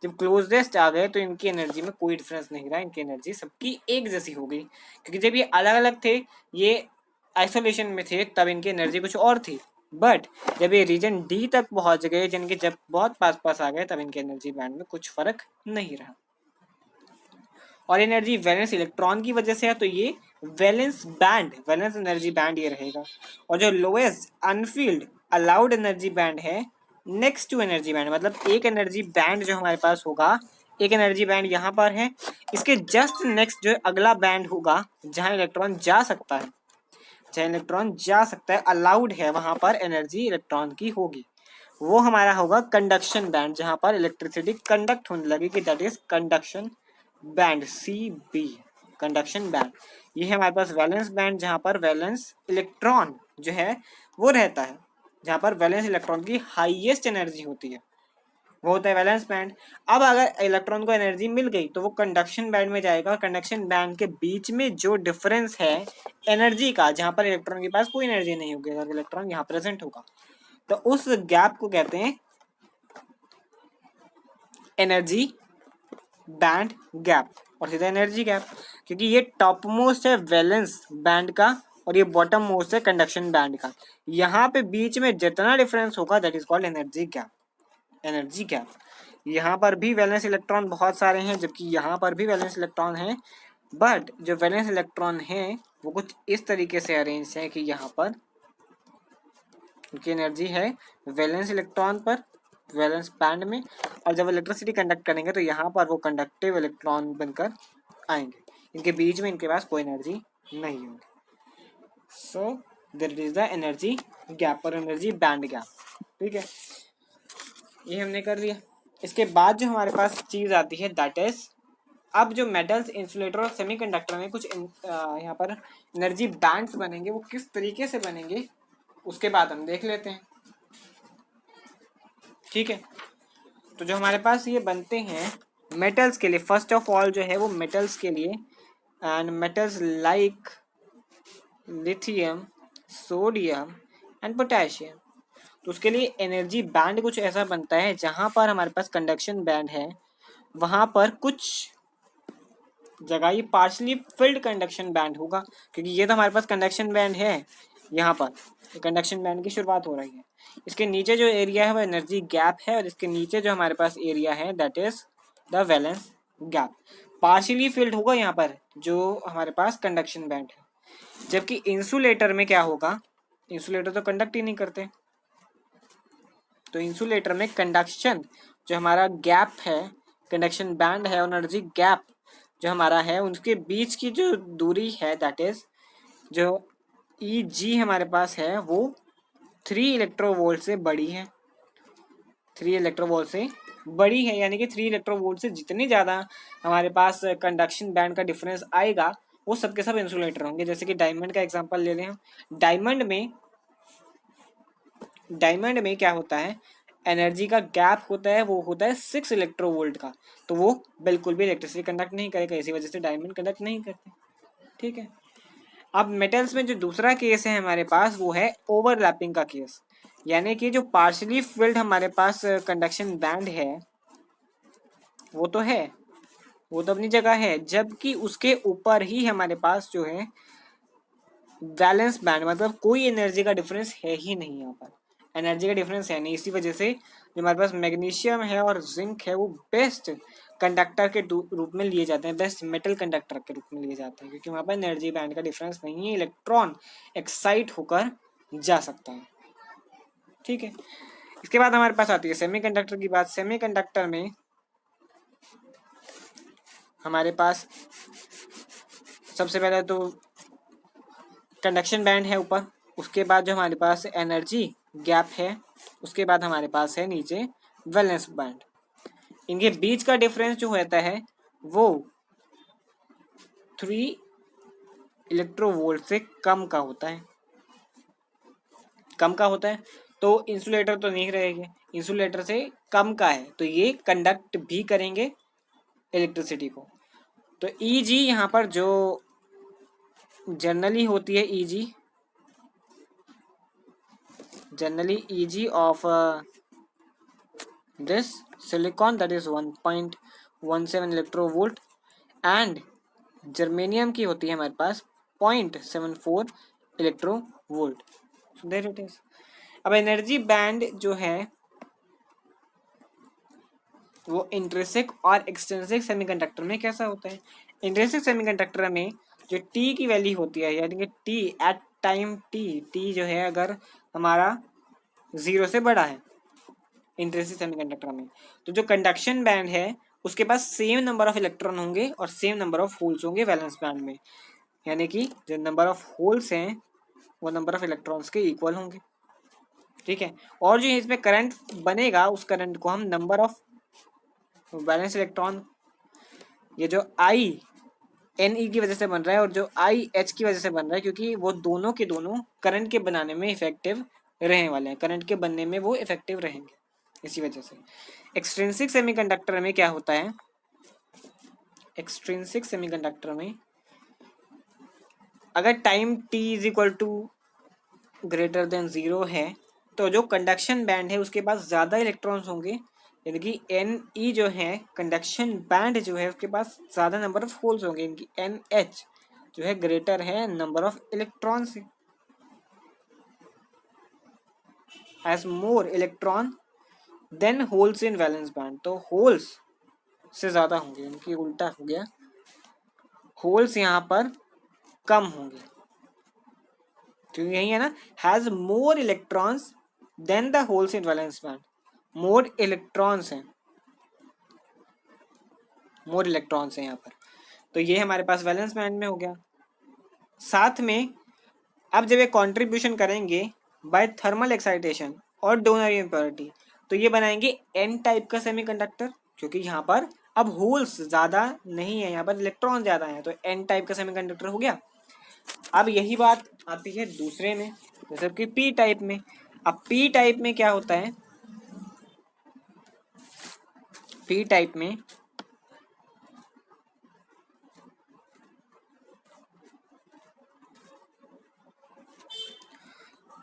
जब क्लोजेस्ट आ गए, तो इनकी एनर्जी में कोई डिफरेंस नहीं रहा, इनकी एनर्जी सबकी एक जैसी हो गई। क्योंकि जब ये अलग अलग थे, ये आइसोलेशन में थे, तब इनकी एनर्जी कुछ और थी, बट जब ये रीजन डी तक पहुंच गए, जिनके जब बहुत पास पास आ गए, तब इनके एनर्जी बैंड में कुछ फर्क नहीं रहा। और एनर्जी वैलेंस इलेक्ट्रॉन की वजह से है, तो ये valence band, valence energy band ये रहेगा। और जो lowest unfilled allowed energy band है नेक्स्ट टू एनर्जी बैंड, मतलब एक एनर्जी बैंड जो हमारे पास होगा, एक एनर्जी बैंड यहाँ पर है, इसके जस्ट नेक्स्ट जो अगला बैंड होगा जहाँ इलेक्ट्रॉन जा सकता है, जहाँ इलेक्ट्रॉन जा सकता है, अलाउड है, वहां पर एनर्जी इलेक्ट्रॉन की होगी, वो हमारा होगा कंडक्शन बैंड, जहां पर इलेक्ट्रिसिटी कंडक्ट होने लगेगी, that is conduction band, C B, conduction band. ये है हमारे पास वैलेंस बैंड, जहां पर वैलेंस इलेक्ट्रॉन जो है वो रहता है, जहां पर वैलेंस इलेक्ट्रॉन की हाईएस्ट एनर्जी होती है, वो होता है वैलेंस बैंड। अब अगर इलेक्ट्रॉन को एनर्जी मिल गई तो वो कंडक्शन बैंड में जाएगा। कंडक्शन बैंड के बीच में जो डिफरेंस है एनर्जी का, जहां पर इलेक्ट्रॉन के पास कोई एनर्जी नहीं होगी, अगर इलेक्ट्रॉन यहाँ प्रेजेंट होगा, तो उस गैप को कहते हैं एनर्जी बैंड गैप, और सीधा एनर्जी गैप, क्योंकि ये टॉप मोस्ट है वैलेंस बैंड का और ये बॉटम मोस्ट है कंडक्शन बैंड का। यहाँ पे बीच में जितना डिफरेंस होगा that is called energy gap. Energy gap. यहाँ पर भी वैलेंस इलेक्ट्रॉन बहुत सारे हैं, जबकि यहाँ पर भी वैलेंस इलेक्ट्रॉन हैं, बट जो वैलेंस इलेक्ट्रॉन हैं वो कुछ इस तरीके से अरेंज है कि यहाँ पर उनकी एनर्जी है वैलेंस इलेक्ट्रॉन पर, वैलेंस बैंड में, और जब इलेक्ट्रिसिटी कंडक्ट करेंगे तो यहाँ पर वो कंडक्टिव इलेक्ट्रॉन बनकर आएंगे। इनके बीच में इनके पास कोई एनर्जी नहीं होगी। So that is the energy gap और एनर्जी बैंड गैप। ठीक है, ये हमने कर लिया। इसके बाद जो हमारे पास चीज़ आती है दैट इज, अब जो मेटल्स, इंसुलेटर और सेमीकंडक्टर में कुछ यहाँ पर एनर्जी बैंड्स बनेंगे, वो किस तरीके से बनेंगे उसके बाद हम देख लेते हैं। ठीक है, तो जो हमारे पास ये बनते हैं मेटल्स के लिए, फर्स्ट ऑफ ऑल जो है वो मेटल्स के लिए, and metals like lithium, sodium and potassium, तो उसके लिए एनर्जी बैंड कुछ ऐसा बनता है जहाँ पर हमारे पास कंडक्शन बैंड है, वहाँ पर कुछ जगह ये पार्शली फिल्ड कंडक्शन बैंड होगा, क्योंकि ये तो हमारे पास कंडक्शन बैंड है, यहाँ पर कंडक्शन बैंड की शुरुआत हो रही है। इसके नीचे जो एरिया है वो एनर्जी गैप है, और इसके नीचे जो हमारे पास एरिया है that is the valence gap. Partially field होगा यहाँ पर जो हमारे पास कंडक्शन बैंड है, जबकि इंसुलेटर में क्या होगा, इंसुलेटर तो कंडक्ट ही नहीं करते, तो इंसुलेटर में कंडक्शन जो हमारा गैप है, कंडक्शन बैंड है और एनर्जी गैप जो हमारा है, उनके बीच की जो दूरी है दैट इज जो ई जी हमारे पास है वो 3 इलेक्ट्रोवोल्ट से बड़ी है, 3 इलेक्ट्रोवोल्ट से बड़ी है, यानी कि 3 इलेक्ट्रोवोल्ट से जितनी ज़्यादा हमारे पास कंडक्शन बैंड का डिफरेंस आएगा वो सब के सब इंसुलेटर होंगे। जैसे कि डायमंड का एग्जांपल ले लें हम, डायमंड में क्या होता है, एनर्जी का गैप होता है वो होता है 6 इलेक्ट्रोवोल्ट का, तो वो बिल्कुल भी इलेक्ट्रिसिटी कंडक्ट नहीं करेगा, इसी वजह से डायमंड कंडक्ट नहीं करते। ठीक है, अब मेटल्स में जो दूसरा केस है हमारे पास वो है ओवरलैपिंग का केस, यानी कि जो पार्शली फिल्ड हमारे पास कंडक्शन बैंड है वो तो है, वो तो अपनी जगह है, जबकि उसके ऊपर ही हमारे पास जो है वैलेंस बैंड, मतलब कोई एनर्जी का डिफरेंस है ही नहीं, यहाँ पर एनर्जी का डिफरेंस है नहीं। इसी वजह से जो हमारे पास मैग्नीशियम है और जिंक है वो बेस्ट कंडक्टर के रूप में लिए जाते हैं, बेस्ट मेटल कंडक्टर के रूप में लिए जाते हैं, क्योंकि वहाँ पर एनर्जी बैंड का डिफरेंस नहीं है, इलेक्ट्रॉन एक्साइट होकर जा सकता है। ठीक है, इसके बाद हमारे पास आती है सेमीकंडक्टर की बात। सेमीकंडक्टर में हमारे पास सबसे पहले तो कंडक्शन बैंड है ऊपर, उसके बाद जो हमारे पास एनर्जी गैप है, उसके बाद हमारे पास है नीचे वैलेंस बैंड। इनके बीच का डिफरेंस जो होता है वो 3 इलेक्ट्रोवोल्ट से कम का होता है, कम का होता है, तो इंसुलेटर तो नहीं रहेंगे, इंसुलेटर से कम का है तो ये कंडक्ट भी करेंगे इलेक्ट्रिसिटी को। तो ई जी यहाँ पर जो जनरली होती है, ई जी generally Eg of this silicon that is 1.17 electrovolt and germanium की होती है हमारे पास 0.74 electronvolt. so there it is। अब एनर्जी बैंड जो है वो इंट्रिंसिक और एक्सट्रिंसिक सेमीकंडक्टर में कैसा होता है। इंट्रिंसिक सेमीकंडक्टर में जो टी की वैल्यू होती है, यानी कि टी एट टाइम टी जो है अगर हमारा 0 से बड़ा है इंट्रिंसिक सेमीकंडक्टर में, तो जो कंडक्शन बैंड है उसके पास सेम नंबर ऑफ इलेक्ट्रॉन होंगे और सेम नंबर ऑफ होल्स होंगे वैलेंस बैंड में, यानी कि जो नंबर ऑफ होल्स हैं वो नंबर ऑफ इलेक्ट्रॉन्स के इक्वल होंगे। ठीक है, और जो इसमें करंट बनेगा उस करंट को हम नंबर ऑफ वैलेंस इलेक्ट्रॉन, ये जो आई एन ई की वजह से बन रहा है और जो आई एच की वजह से बन रहा है, क्योंकि वो दोनों के दोनों करंट के बनाने में इफेक्टिव रहने वाले हैं, करंट के बनने में वो इफेक्टिव रहेंगे, इसी वजह से। एक्सट्रिंसिक सेमीकंडक्टर में क्या होता है, एक्सट्रिंसिक सेमीकंडक्टर में अगर time t is equal to greater than 0 है तो जो कंडक्शन बैंड है उसके पास ज़्यादा इलेक्ट्रॉन्स होंगे, यानी कि एन ई जो है कंडक्शन बैंड जो है उसके पास ज़्यादा नंबर ऑफ होल्स होंगे, इनकी एन एच जो है ग्रेटर है नंबर ऑफ इलेक्ट्रॉन से, has more electron than holes in valence band. तो होल्स से ज्यादा होंगे, इनकी उल्टा हो गया, होल्स यहाँ पर कम होंगे, क्योंकि यही है ना, has more electrons than the holes in valence band. More electrons हैं, मोर इलेक्ट्रॉन्स हैं यहाँ पर, तो ये हमारे पास वैलेंस बैंड में हो गया। साथ में अब जब ये कंट्रीब्यूशन करेंगे बाय थर्मल एक्साइटेशन और डोनर इम्प्योरिटी, तो ये बनाएंगे एन टाइप का सेमीकंडक्टर, क्योंकि यहाँ पर अब होल्स ज्यादा नहीं है, यहाँ पर इलेक्ट्रॉन ज्यादा है, तो एन टाइप का सेमीकंडक्टर हो गया। अब यही बात आती है दूसरे में, जैसे कि पी टाइप में। अब पी टाइप में क्या होता है, पी टाइप में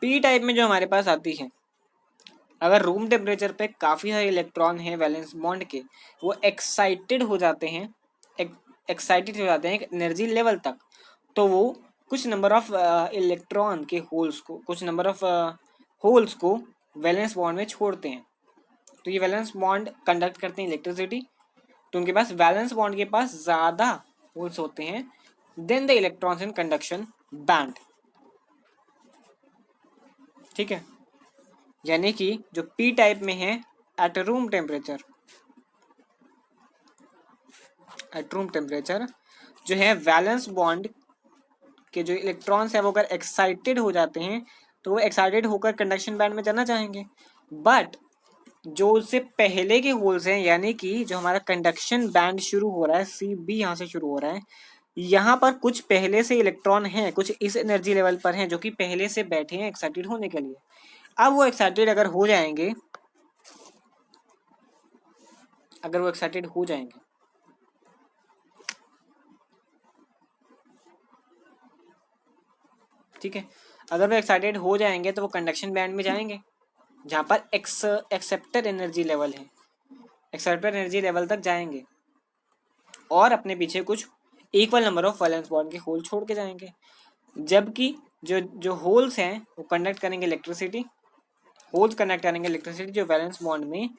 पी टाइप में जो हमारे पास आती है, अगर रूम टेम्परेचर पे काफ़ी सारे इलेक्ट्रॉन हैं वैलेंस बॉन्ड के, वो एक्साइटेड हो जाते हैं, एक्साइटेड हो जाते हैं एक एनर्जी लेवल तक, तो वो कुछ नंबर ऑफ इलेक्ट्रॉन के होल्स को, कुछ नंबर ऑफ होल्स को वैलेंस बॉन्ड में छोड़ते हैं। तो ये वैलेंस बॉन्ड कंडक्ट करते हैं इलेक्ट्रिसिटी, तो उनके पास वैलेंस बॉन्ड के पास ज़्यादा होल्स होते हैं than the electrons in conduction band. ठीक है, यानी कि जो पी टाइप में है, at room temperature, at room temperature जो है वैलेंस बॉन्ड के जो इलेक्ट्रॉन्स है वो अगर एक्साइटेड हो जाते हैं, तो वो एक्साइटेड होकर कंडक्शन बैंड में जाना चाहेंगे। बट जो उससे पहले के होल्स हैं, यानी कि जो हमारा कंडक्शन बैंड शुरू हो रहा है, सी बी यहाँ से शुरू हो रहा है, यहाँ पर कुछ पहले से इलेक्ट्रॉन हैं, कुछ इस एनर्जी लेवल पर हैं जो कि पहले से बैठे हैं एक्साइटेड होने के लिए। अब वो एक्साइटेड अगर हो जाएंगे, अगर वो एक्साइटेड हो जाएंगे, ठीक है, अगर वो एक्साइटेड हो जाएंगे तो वो कंडक्शन बैंड में जाएंगे, जहाँ पर एक्सेप्टर एनर्जी लेवल है, एक्सेप्टर एनर्जी लेवल तक जाएंगे और अपने पीछे कुछ equal number of valence bond के होल छोड़ के जाएंगे। जबकि जो जो होल्स हैं वो कंडक्ट करेंगे इलेक्ट्रिसिटी, होल्स कंडक्ट करेंगे इलेक्ट्रिसिटी जो वैलेंस बॉन्ड में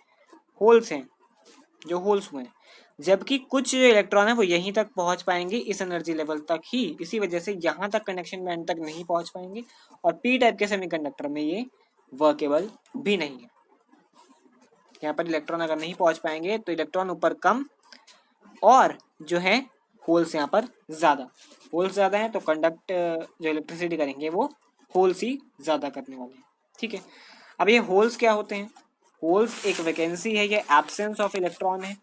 होल्स हैं, जो होल्स हुए हैं। जबकि कुछ जो इलेक्ट्रॉन है वो यहीं तक पहुंच पाएंगे, इस एनर्जी लेवल तक ही, इसी वजह से यहाँ तक कंडक्शन बैंड तक नहीं पहुंच पाएंगे, और पी टाइप के सेमीकंडक्टर में ये वर्केबल भी नहीं है। यहाँ पर इलेक्ट्रॉन अगर नहीं पहुंच पाएंगे तो इलेक्ट्रॉन ऊपर कम, और जो है होल्स यहाँ पर ज़्यादा, होल्स ज़्यादा हैं तो कंडक्ट जो इलेक्ट्रिसिटी करेंगे वो होल्स ही ज़्यादा करने वाले हैं। ठीक है, अब ये होल्स क्या होते हैं, होल्स एक वैकेंसी है, ये एब्सेंस ऑफ इलेक्ट्रॉन है,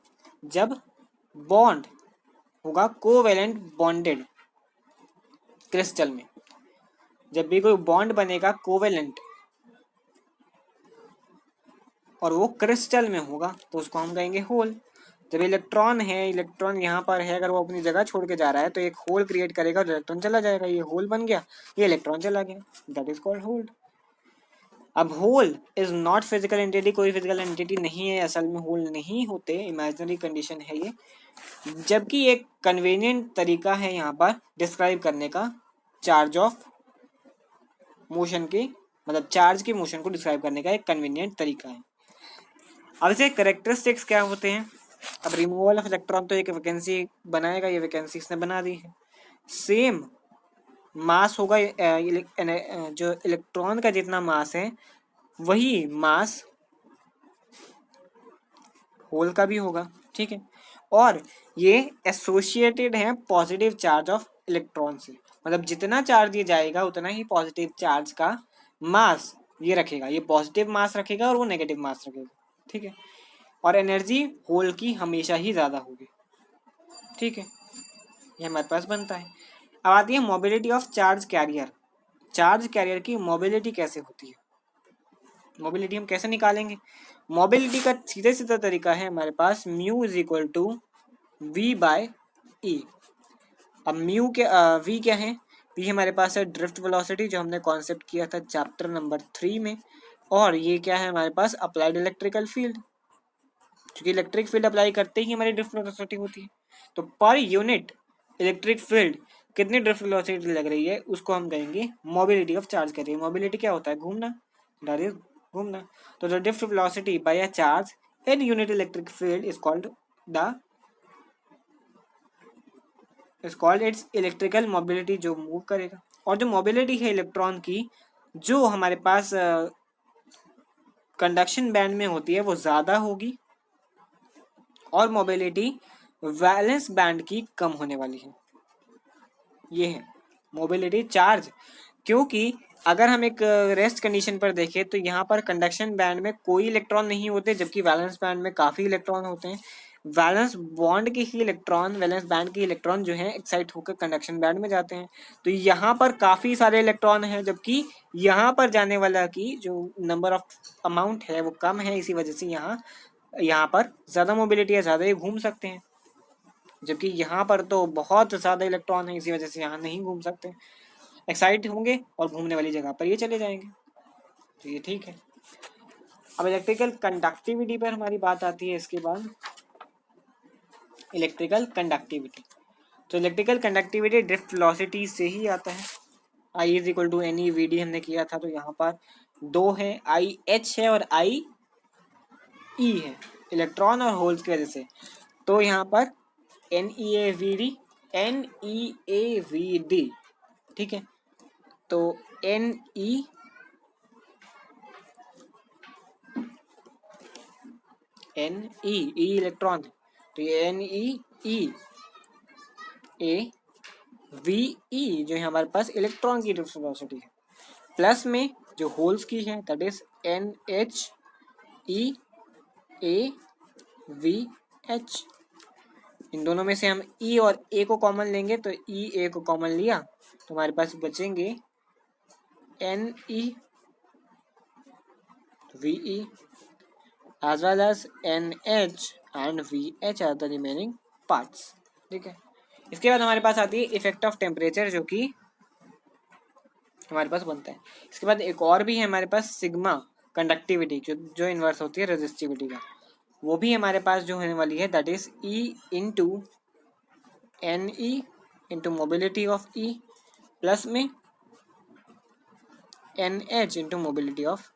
जब बॉन्ड होगा कोवेलेंट बॉन्डेड क्रिस्टल में, जब भी कोई बॉन्ड बनेगा कोवेलेंट और वो क्रिस्टल में होगा तो उसको हम कहेंगे होल। जब इलेक्ट्रॉन है, इलेक्ट्रॉन यहाँ पर है, अगर वो अपनी जगह छोड़ के जा रहा है तो एक होल क्रिएट करेगा और इलेक्ट्रॉन चला जाएगा, ये होल बन गया, ये इलेक्ट्रॉन चला गया, दैट इज कॉल्ड होल। अब hole is not physical entity, कोई फिजिकल एंटिटी नहीं है, असल में होल नहीं होते, इमेजिनरी कंडीशन है ये, जबकि एक कन्वीनियंट तरीका है यहाँ पर डिस्क्राइब करने का चार्ज ऑफ मोशन के, मतलब चार्ज के मोशन को डिस्क्राइब करने का एक कन्वीनियंट तरीका है। अब इसे करेक्टरिस्टिक्स क्या होते हैं, अब रिमूवल ऑफ इलेक्ट्रॉन तो एक वैकेंसी बनाएगा, ये वैकेंसी इसने बना दी है। सेम मास होगा, जो इलेक्ट्रॉन का जितना मास है वही मास होल का भी होगा। ठीक है, और ये एसोसिएटेड है पॉजिटिव चार्ज ऑफ इलेक्ट्रॉन से, मतलब जितना चार्ज ये जाएगा उतना ही पॉजिटिव चार्ज का मास ये रखेगा, ये पॉजिटिव मास रखेगा और वो नेगेटिव मास रखेगा। ठीक है, और एनर्जी होल की हमेशा ही ज़्यादा होगी। ठीक है, ये हमारे पास बनता है। अब आती है mobility of charge carrier, charge carrier की मोबिलिटी कैसे होती है, मोबिलिटी हम कैसे निकालेंगे, मोबिलिटी का सीधे सीधा तरीका है हमारे पास, mu is equal to V by E. अब म्यू के वी क्या है, वी हमारे पास है ड्रिफ्ट वेलोसिटी, जो हमने कॉन्सेप्ट किया था चैप्टर नंबर 3 में, और ये क्या है हमारे पास अप्लाइड इलेक्ट्रिकल फील्ड, क्योंकि इलेक्ट्रिक फील्ड अप्लाई करते ही हमारी ड्रिफ्ट वेलोसिटी होती है। तो पर यूनिट इलेक्ट्रिक फील्ड कितनी ड्रिफ्ट वेलोसिटी लग रही है उसको हम कहेंगे मोबिलिटी ऑफ चार्ज कर रही है। मोबिलिटी क्या होता है? घूमना, दैट इज घूमना। तो the drift velocity bye a charge in unit electric field is called its electrical mobility, जो मूव करेगा। और जो मोबिलिटी है इलेक्ट्रॉन की, जो हमारे पास कंडक्शन बैंड में होती है वो ज़्यादा होगी, और मोबिलिटी वैलेंस बैंड की कम होने वाली है। ये है मोबिलिटी चार्ज। क्योंकि अगर हम एक रेस्ट कंडीशन पर देखें तो यहाँ पर कंडक्शन बैंड में कोई इलेक्ट्रॉन नहीं होते, जबकि वैलेंस बैंड में काफ़ी इलेक्ट्रॉन होते हैं। वैलेंस बॉन्ड के ही इलेक्ट्रॉन, वैलेंस बैंड के इलेक्ट्रॉन जो है एक्साइट होकर कंडक्शन बैंड में जाते हैं। तो यहाँ पर काफ़ी सारे इलेक्ट्रॉन हैं, जबकि यहाँ पर जाने वाला की जो नंबर ऑफ अमाउंट है वो कम है। इसी वजह से यहाँ पर ज़्यादा मोबिलिटी है, ज़्यादा ही घूम सकते हैं, जबकि यहाँ पर तो बहुत ज़्यादा इलेक्ट्रॉन है, इसी वजह से यहाँ नहीं घूम सकते। एक्साइट होंगे और घूमने वाली जगह पर ये चले जाएंगे। तो ये ठीक है। अब इलेक्ट्रिकल कंडक्टिविटी पर हमारी बात आती है। इसके बाद इलेक्ट्रिकल कंडक्टिविटी, तो इलेक्ट्रिकल कंडक्टिविटी ड्रिफ्ट वेलोसिटी से ही आता है। I is equal to N E V D हमने किया था, तो यहाँ पर दो है, आई एच है और आई ई है, इलेक्ट्रॉन और होल्स की वजह से। तो यहाँ पर N E A V D, N E A V D, ठीक है। तो एन ई इलेक्ट्रॉन, तो ये N E A V E जो है हमारे पास इलेक्ट्रॉन की ड्रिफ्ट वेलोसिटी है। प्लस में जो होल्स की है that is N H E A V H. इन दोनों में से हम ई और ए को कॉमन लेंगे, तो ई ए को कॉमन लिया तो हमारे पास बचेंगे N E V E as well as NH and VH are the remaining parts, ठीक है। इसके बाद हमारे पास आती है इफेक्ट ऑफ टेम्परेचर, जो कि हमारे पास बनता है। इसके बाद एक और भी है हमारे पास सिग्मा कंडक्टिविटी, जो इन्वर्स होती है रेजिस्टिविटी का, वो भी हमारे पास जो होने वाली है that is E into N E into mobility of E plus में N H into mobility of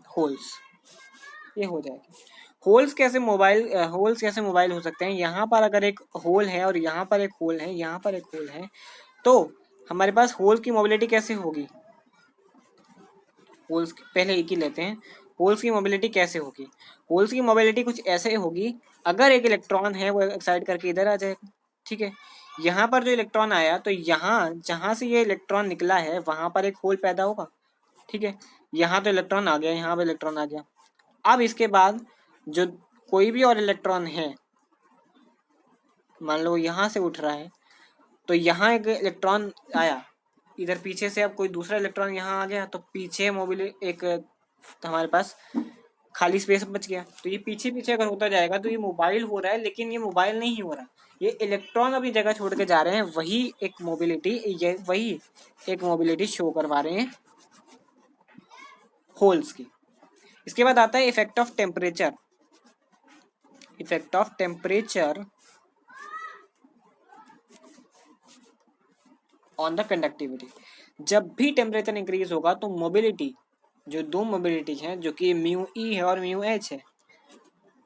holes, ये हो जाएगा। होल्स कैसे मोबाइल हो सकते हैं? यहाँ पर अगर एक होल है और यहाँ पर एक होल है, यहाँ पर एक होल है, तो हमारे पास होल्स की मोबिलिटी कैसे होगी? होल्स पहले एक ही लेते हैं। होल्स की मोबिलिटी कैसे होगी? होल्स की मोबिलिटी कुछ ऐसे होगी, अगर एक इलेक्ट्रॉन है वो एक्साइट करके इधर आ जाएगा, ठीक है। यहाँ पर जो इलेक्ट्रॉन आया तो यहाँ जहाँ से ये इलेक्ट्रॉन निकला है वहाँ पर एक होल पैदा होगा, ठीक है। यहाँ तो इलेक्ट्रॉन आ गया, यहाँ पर इलेक्ट्रॉन आ गया। अब इसके बाद जो कोई भी और इलेक्ट्रॉन है, मान लो यहाँ से उठ रहा है, तो यहाँ एक इलेक्ट्रॉन आया, इधर पीछे से अब कोई दूसरा इलेक्ट्रॉन यहाँ आ गया, तो पीछे मोबिलिटी एक तो हमारे पास खाली स्पेस बच गया। तो ये पीछे पीछे अगर होता जाएगा तो ये मोबाइल हो रहा है, लेकिन ये मोबाइल नहीं हो रहा, ये इलेक्ट्रॉन अपनी जगह छोड़ के जा रहे हैं, वही एक मोबिलिटी शो करवा रहे हैं होल्स की। इसके बाद आता है effect of temperature. On the conductivity. जब भी टेम्परेचर इंक्रीज होगा तो मोबिलिटी, जो दो मोबिलिटी हैं जो कि म्यू ई है और म्यू एच है,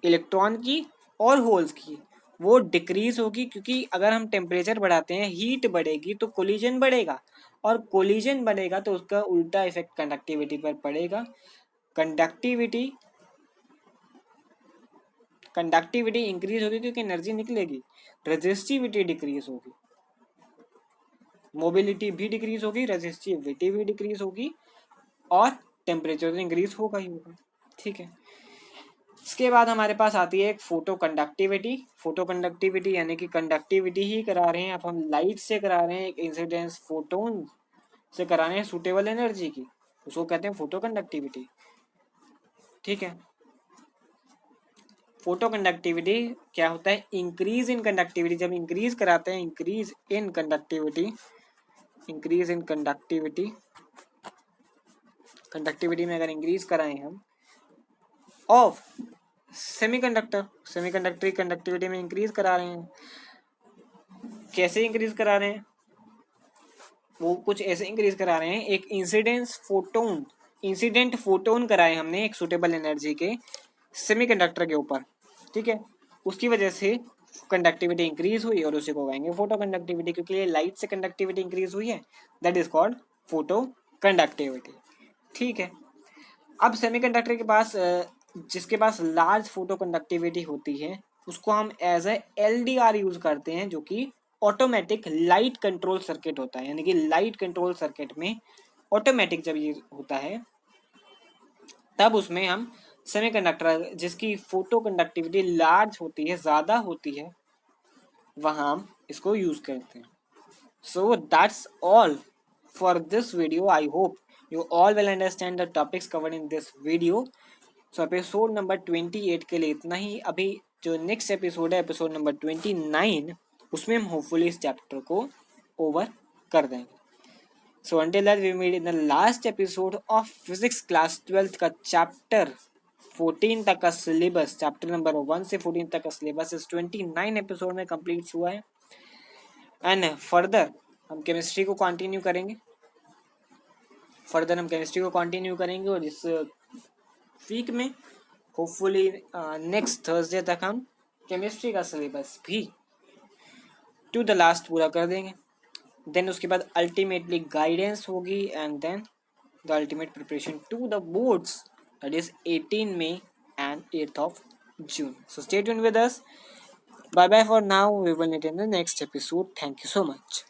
इलेक्ट्रॉन की और होल्स की, वो डिक्रीज होगी। क्योंकि अगर हम टेम्परेचर बढ़ाते हैं, हीट बढ़ेगी तो कोलिजन बढ़ेगा, और कोलिजन बढ़ेगा तो उसका उल्टा इफेक्ट कंडक्टिविटी पर पड़ेगा। कंडक्टिविटी इंक्रीज होगी क्योंकि एनर्जी निकलेगी, रेजिस्टिविटी डिक्रीज होगी, मोबिलिटी भी डिक्रीज होगी, रेजिस्टिविटी भी डिक्रीज होगी, और टेम्परेचर तो इंक्रीज होगा ही होगा, ठीक है। इसके बाद हमारे पास आती है एक फोटो कंडक्टिविटी यानी कि कंडक्टिविटी ही करा रहे हैं, अब हम लाइट से करा रहे हैं, एक इंसिडेंस फोटोन से करा रहे हैं सूटेबल एनर्जी की, उसको कहते हैं फोटो कंडक्टिविटी, ठीक है। फोटो कंडक्टिविटी क्या होता है? Increase in conductivity. जब इंक्रीज कराते हैं, इंक्रीज इन कंडक्टिविटी में अगर इंक्रीज कराएं हम ऑफ सेमीकंडक्टर कंडक्टिविटी में इंक्रीज करा रहे हैं। कैसे इंक्रीज करा रहे हैं? वो कुछ ऐसे इंक्रीज करा रहे हैं, एक इंसिडेंट फोटोन कराए हमने एक सुटेबल एनर्जी के सेमीकंडक्टर के ऊपर, ठीक है। उसकी वजह से कंडक्टिविटी इंक्रीज हुई और उसी को कहेंगे फोटो कंडक्टिविटी, क्योंकि ये लाइट से कंडक्टिविटी इंक्रीज हुई है, that is called photo conductivity, ठीक है। अब सेमीकंडक्टर के पास जिसके पास लार्ज फोटो कंडक्टिविटी होती है उसको हम एज ए LDR यूज करते हैं, जो कि ऑटोमेटिक लाइट कंट्रोल सर्किट होता है। यानी कि लाइट कंट्रोल सर्किट में ऑटोमेटिक जब ये होता है तब उसमें हम सेमीकंडक्टर जिसकी फोटो कंडक्टिविटी लार्ज होती है, ज़्यादा होती है, वहाँ हम इसको यूज़ करते हैं। So that's all for this video. I hope you all will understand the topics covered in this video. So episode number 28 के लिए इतना ही। अभी जो नेक्स्ट एपिसोड है एपिसोड नंबर 29, उसमें हम होपफुली इस चैप्टर को ओवर कर देंगे। So until that we meet in the last episode of physics class 12 का चैप्टर 14 तक का सिलेबस, चैप्टर नंबर 1 से 14 तक का सिलेबस इस 29 एपिसोड में कंप्लीट हुआ है। एंड फर्दर हम केमिस्ट्री को कंटिन्यू करेंगे। और इस वीक में होपफुली नेक्स्ट थर्सडे तक हम केमिस्ट्री का सिलेबस भी टू द लास्ट पूरा कर देंगे। देन उसके बाद अल्टीमेटली गाइडेंस होगी and then the ultimate preparation to the boards, that is 18 May and 8th of June. So stay tuned with us. Bye bye for now. We will meet in the next episode. Thank you so much.